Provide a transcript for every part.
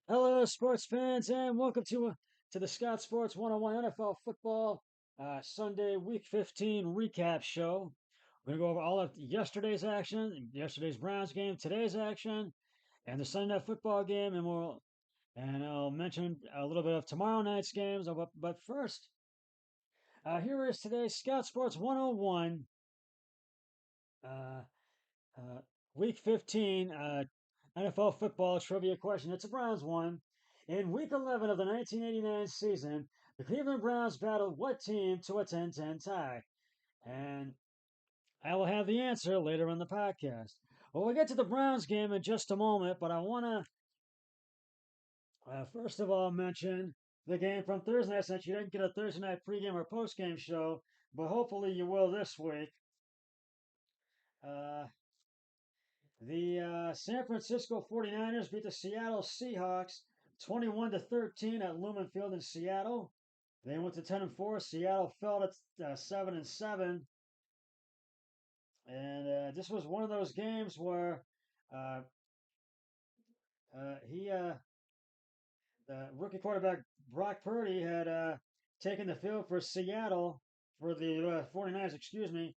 Hello, sports fans, and welcome to the Scott Sports 101 NFL Football Sunday Week 15 recap show. We're going to go over all of yesterday's action, yesterday's Browns game, today's action, and the Sunday Night Football game, and I'll mention a little bit of tomorrow night's games. But first, here is today's Scott Sports 101 uh, uh, Week 15 NFL football trivia question. It's a Browns one. In Week 11 of the 1989 season, the Cleveland Browns battled what team to a 10-10 tie? And I will have the answer later in the podcast. Well, we'll get to the Browns game in just a moment, but I want to first of all mention the game from Thursday night since you didn't get a Thursday night pregame or postgame show, but hopefully you will this week. Uh, the San Francisco 49ers beat the Seattle Seahawks 21 to 13 at Lumen Field in Seattle. They went to 10 and 4. Seattle fell to 7 and 7. And this was one of those games where uh, he the rookie quarterback Brock Purdy had taken the field for Seattle for the 49ers, excuse me,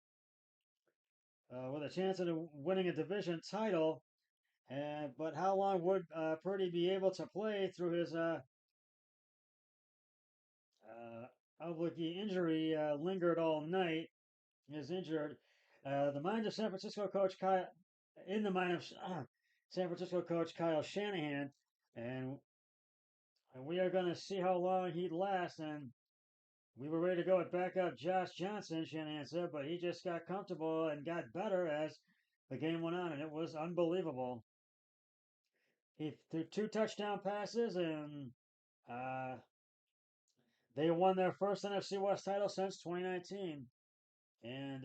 with a chance of winning a division title. But how long would Purdy be able to play through his oblique injury? Lingered all night. He is injured. The mind of San Francisco coach Kyle, in the mind of San Francisco coach Kyle Shanahan, and we are going to see how long he'd last. And we were ready to go with backup Josh Johnson, Shanahan said, but he just got comfortable and got better as the game went on, and it was unbelievable. He threw two touchdown passes, and uh, they won their first NFC West title since 2019. And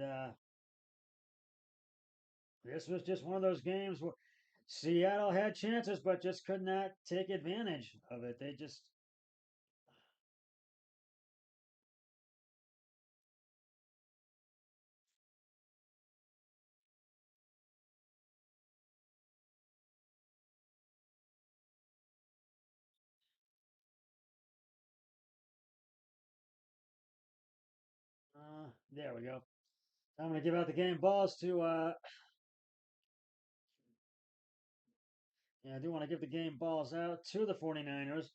this was just one of those games where Seattle had chances, but just could not take advantage of it. They just, there we go. I'm going to give out the game balls to, yeah, I do want to give the game balls out to the 49ers.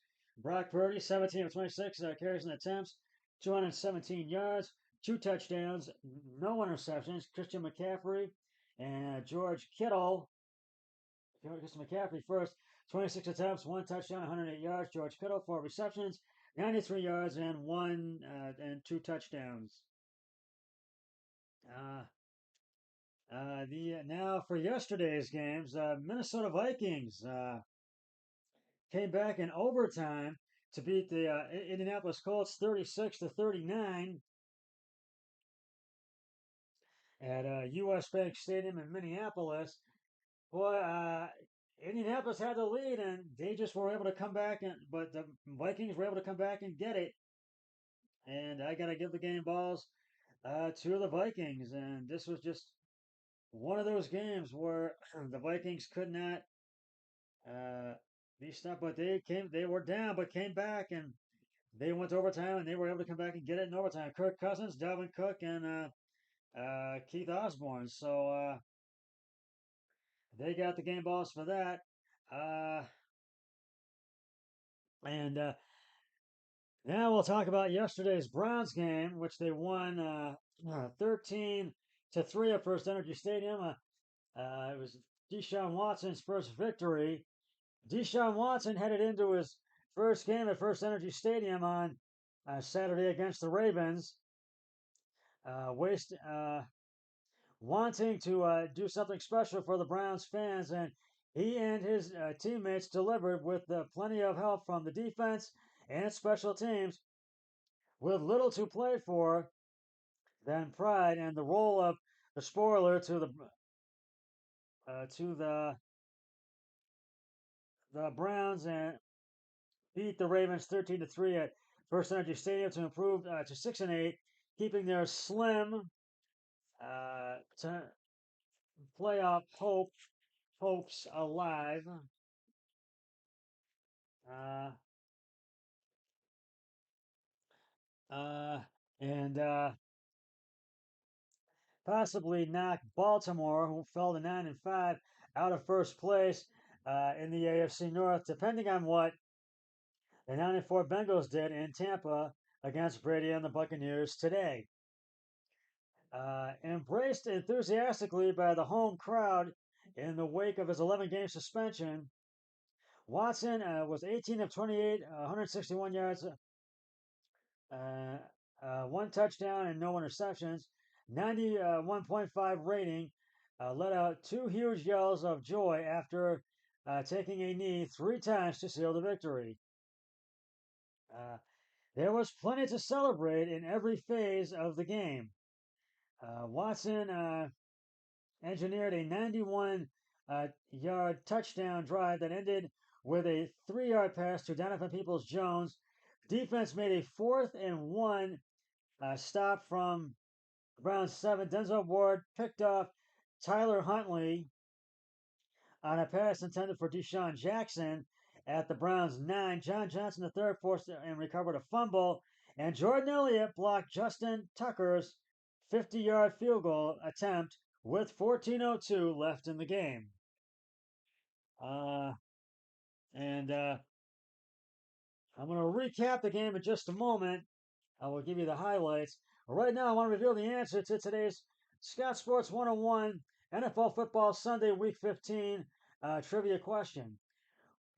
Brock Purdy, 17 of 26 carries and attempts, 217 yards, two touchdowns, no interceptions. Christian McCaffrey and George Kittle. Christian McCaffrey first, 26 attempts, one touchdown, 108 yards. George Kittle, four receptions, 93 yards, and two touchdowns. Uh, the Now for yesterday's games, Minnesota Vikings came back in overtime to beat the Indianapolis Colts 36 to 39 at U.S. Bank Stadium in Minneapolis. Boy, Indianapolis had the lead, and they just were able to come back, but the Vikings were able to come back and get it. And I got to give the game balls to the Vikings, and this was just one of those games where the Vikings could not uh, be stopped, but they were down, but came back, and they went to overtime, and they were able to come back and get it in overtime. Kirk Cousins, Dalvin Cook, and Keith Osborne. So they got the game balls for that. Uh, and Now we'll talk about yesterday's Browns game, which they won 13 to 3 at First Energy Stadium. It was Deshaun Watson's first victory. Deshaun Watson headed into his first game at First Energy Stadium on Saturday against the Ravens, waste wanting to do something special for the Browns fans, and he and his teammates delivered with plenty of help from the defense and special teams, with little to play for than pride and the role of the spoiler to the Browns, and beat the Ravens 13 to 3 at First Energy Stadium to improve to 6 and 8, keeping their slim playoff hopes alive. Uh, uh, and possibly knock Baltimore, who fell to 9-5, out of first place in the AFC North, depending on what the 94 Bengals did in Tampa against Brady and the Buccaneers today. Embraced enthusiastically by the home crowd in the wake of his 11-game suspension, Watson was 18 of 28, 161 yards, uh, one touchdown, and no interceptions. 91.5 rating, let out two huge yells of joy after taking a knee three times to seal the victory. Uh, there was plenty to celebrate in every phase of the game. Watson engineered a 91 yard touchdown drive that ended with a 3-yard pass to Donovan Peoples Jones. Defense made a 4th and 1 stop from Browns 7. Denzel Ward picked off Tyler Huntley on a pass intended for Deshaun Jackson at the Browns 9. John Johnson III forced and recovered a fumble, and Jordan Elliott blocked Justin Tucker's 50-yard field goal attempt with 14:02 left in the game. Uh, and I'm going to recap the game in just a moment. I will give you the highlights. Right now, I want to reveal the answer to today's Scott Sports 101 NFL Football Sunday Week 15 trivia question.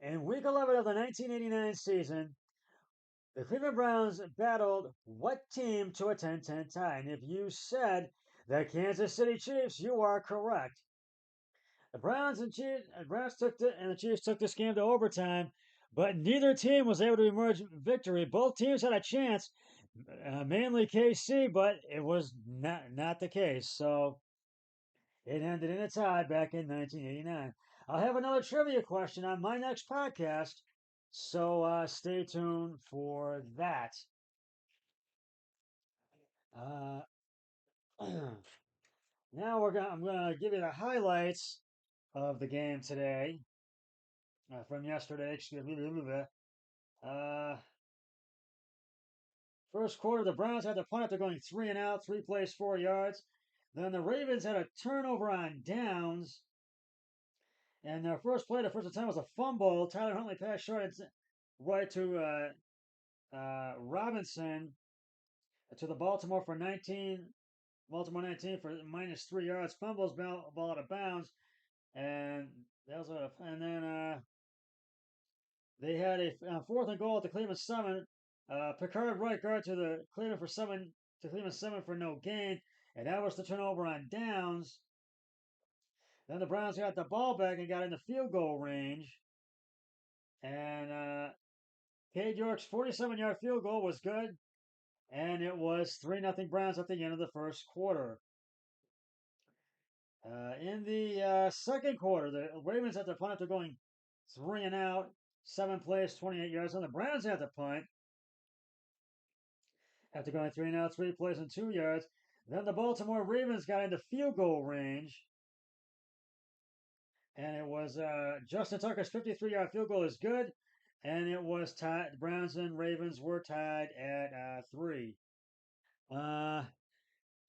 In Week 11 of the 1989 season, the Cleveland Browns battled what team to a 10-10 tie? And if you said the Kansas City Chiefs, you are correct. The Browns took and the Chiefs took this game to overtime, but neither team was able to emerge victory. Both teams had a chance, mainly KC, but it was not the case. So it ended in a tie back in 1989. I'll have another trivia question on my next podcast, so stay tuned for that. Uh, now I'm gonna give you the highlights of the game today from yesterday. Excuse me. Uh, First quarter, the Browns had the punt after going 3-and-out, 3 plays, 4 yards. Then the Ravens had a turnover on downs, and their first play, the first attempt was a fumble. Tyler Huntley passed short right to Robinson to the Baltimore 19 for -3 yards. Fumbles ball out of bounds, and that was and then they had a 4th and goal at the Cleveland 7. Picard right guard to the Cleveland 7 for no gain, and that was the turnover on downs. Then the Browns got the ball back and got in the field goal range, and Cade York's 47-yard field goal was good, and it was 3-0 Browns at the end of the first quarter. In the second quarter, the Ravens had to punt after going 3-and-out, 7 plays, 28 yards. And the Browns had to punt after going 3-and-out, 3 plays, and 2 yards. Then the Baltimore Ravens got into field goal range, and it was Justin Tucker's 53-yard field goal is good, and it was tied. The Browns and Ravens were tied at 3. Uh,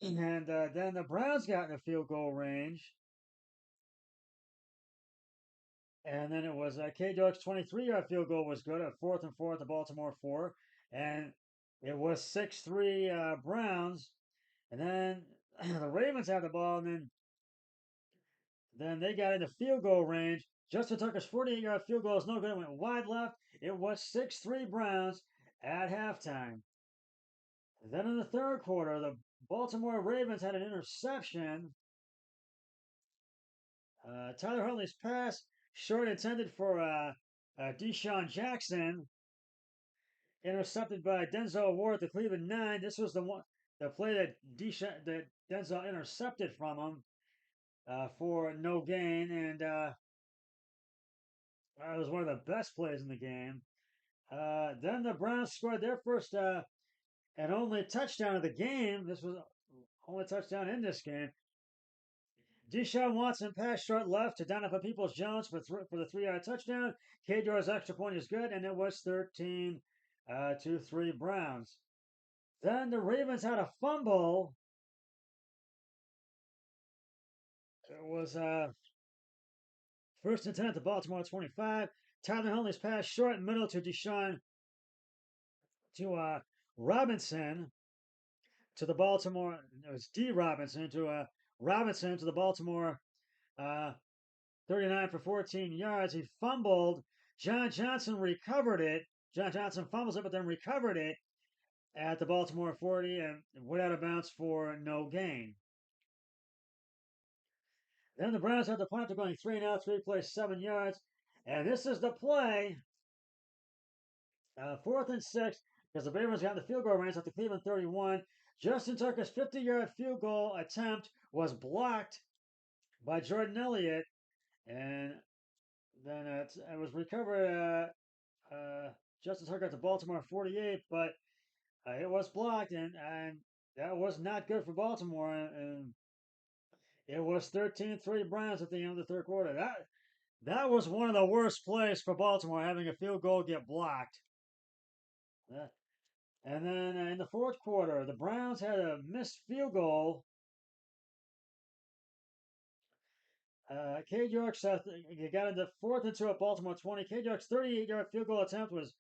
and then the Browns got in the field goal range, and then it was K. Doak's 23-yard field goal was good at 4th and 4 at the Baltimore 4, and it was 6-3 Browns. And then the Ravens had the ball, and then they got into field goal range. Justin Tucker's 48-yard field goal is no good. It went wide left. It was 6-3 Browns at halftime. Then in the third quarter, the Baltimore Ravens had an interception. Tyler Huntley's pass, short intended for Deshaun Jackson, intercepted by Denzel Ward at the Cleveland 9. This was the play that Denzel intercepted from him for no gain, and it was one of the best plays in the game. Then the Browns scored their first and only touchdown of the game. This was only touchdown in this game. Deshaun Watson passed short left to Donovan Peoples-Jones for the 3-yard touchdown. Cade York's extra point is good, and it was 13 to 3 Browns. Then the Ravens had a fumble. It was first and 10 at the Baltimore 25. Tyler Huntley's pass short and middle to Deshaun to Robinson to the Baltimore. It was D. Robinson to the Baltimore 39 for 14 yards. He fumbled. John Johnson recovered it. John Johnson fumbles it, but then recovered it at the Baltimore 40 and went out of bounds for no gain. Then the Browns had the punt. They're going 3-and-out, 3 plays, 7 yards. And this is the play. 4th and 6, because the Ravens got in the field goal range at the Cleveland 31. Justin Tucker's 50-yard field goal attempt was blocked by Jordan Elliott, and then it was recovered. Justin Tucker at the Baltimore 48, but it was blocked, and that was not good for Baltimore. And it was 13-3 Browns at the end of the third quarter. That was one of the worst plays for Baltimore, having a field goal get blocked. And then in the fourth quarter, the Browns had a missed field goal. Cade York's got into 4th and 2 at Baltimore 20. Cade York's 38-yard field goal attempt was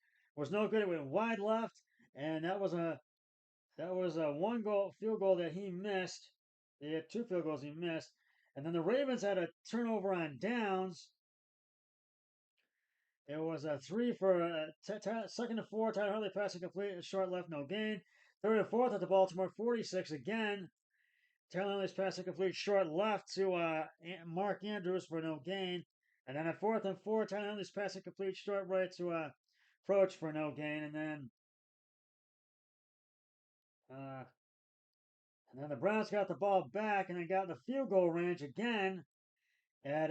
no good. It went wide left, and that was a one goal field goal that he missed. They had 2 field goals he missed, and then the Ravens had a turnover on downs. It was a 3 for 2nd and 4. Tyler Huntley passing complete, short left, no gain. 3rd and 4th at the Baltimore 46 again. Tyler Huntley's passing complete, short left to Mark Andrews for no gain. And then at 4th and 4, Tyler Huntley's passing complete, short right to Froch for no gain. And then the Browns got the ball back and then got in the field goal range again at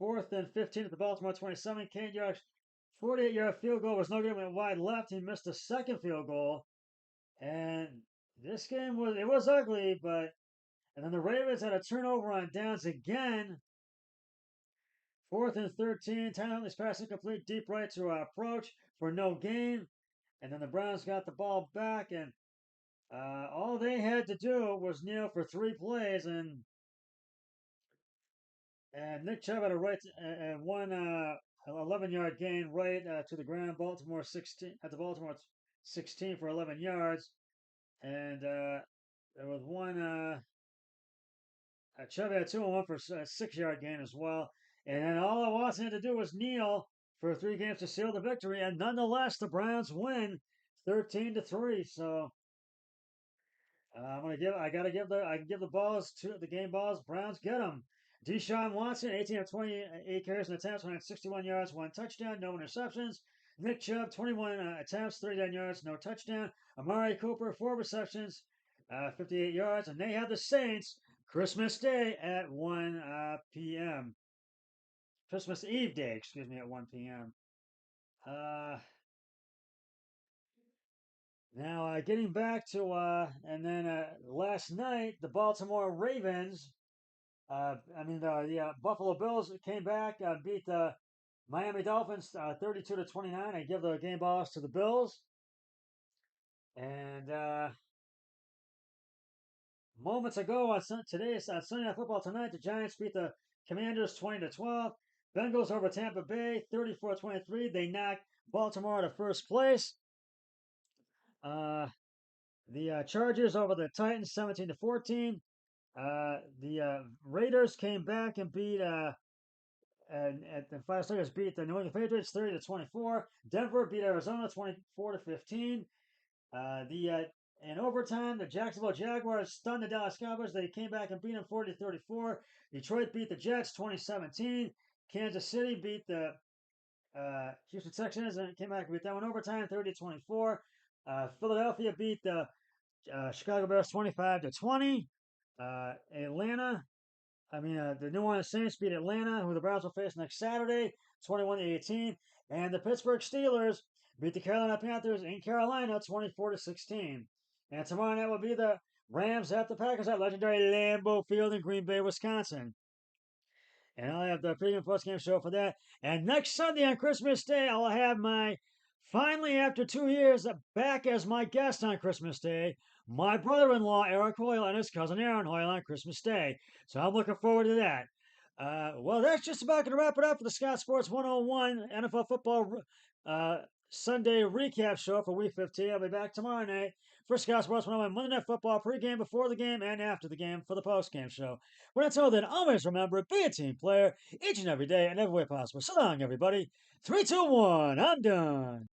4th and 15 at the Baltimore 27. Cade York's 48-yard field goal was no good. Went wide left. He missed a second field goal, and this game was ugly. And then the Ravens had a turnover on downs again. 4th and 13. Tyler Huntley's passing complete, deep right to Approach for no gain. And then the Browns got the ball back, and all they had to do was kneel for 3 plays, and Nick Chubb had a right one 11-yard gain right to the ground. Baltimore 16 at the Baltimore 16 for 11 yards, and there was one. Chubb had 2 and 1 for a 6-yard gain as well. And then all Watson had to do was kneel for 3 games to seal the victory, and nonetheless the Browns win 13-3. So I can give the balls to the game balls. Browns get them. Deshaun Watson, 18 of 28 carries and attempts, 161 yards, 1 touchdown, no interceptions. Nick Chubb, 21 attempts, 39 yards, no touchdown. Amari Cooper, 4 receptions, 58 yards, and they have the Saints Christmas Day at 1 p.m. Christmas Eve Day, excuse me, at 1 p.m. Now, getting back to, and then last night, the Baltimore Ravens, the Buffalo Bills came back, beat the Miami Dolphins 32-29. I give the game balls to the Bills. And moments ago on Sunday Night Football tonight, the Giants beat the Commanders 20-12. Bengals over Tampa Bay 34-23. They knocked Baltimore to first place. The Chargers over the Titans 17-14. The Raiders came back and beat and at the 5 seconds beat the New England Patriots 30-24. Denver beat Arizona 24-15. In overtime, the Jacksonville Jaguars stunned the Dallas Cowboys. They came back and beat them 40-34. Detroit beat the Jets 2017. Kansas City beat the Houston Texans and came back and beat them in overtime 30-24. Philadelphia beat the Chicago Bears 25-20. The New Orleans Saints beat Atlanta, who the Browns will face next Saturday, 21-18. And the Pittsburgh Steelers beat the Carolina Panthers in Carolina, 24-16. And tomorrow night will be the Rams at the Packers at legendary Lambeau Field in Green Bay, Wisconsin. And I'll have the pregame postgame show for that. And next Sunday on Christmas Day, I'll have finally after 2 years, back as my guest on Christmas Day, my brother-in-law Eric Hoyle and his cousin Aaron Hoyle on Christmas Day. So I'm looking forward to that. Well, that's just about going to wrap it up for the Scott Sports 101 NFL football uh, Sunday recap show for Week 15. I'll be back tomorrow night for Scott Sports 101 Monday Night Football pregame, before the game, and after the game for the postgame show. But until then, always remember, be a team player each and every day and every way possible. So long, everybody. 3, 2, 1. I'm done.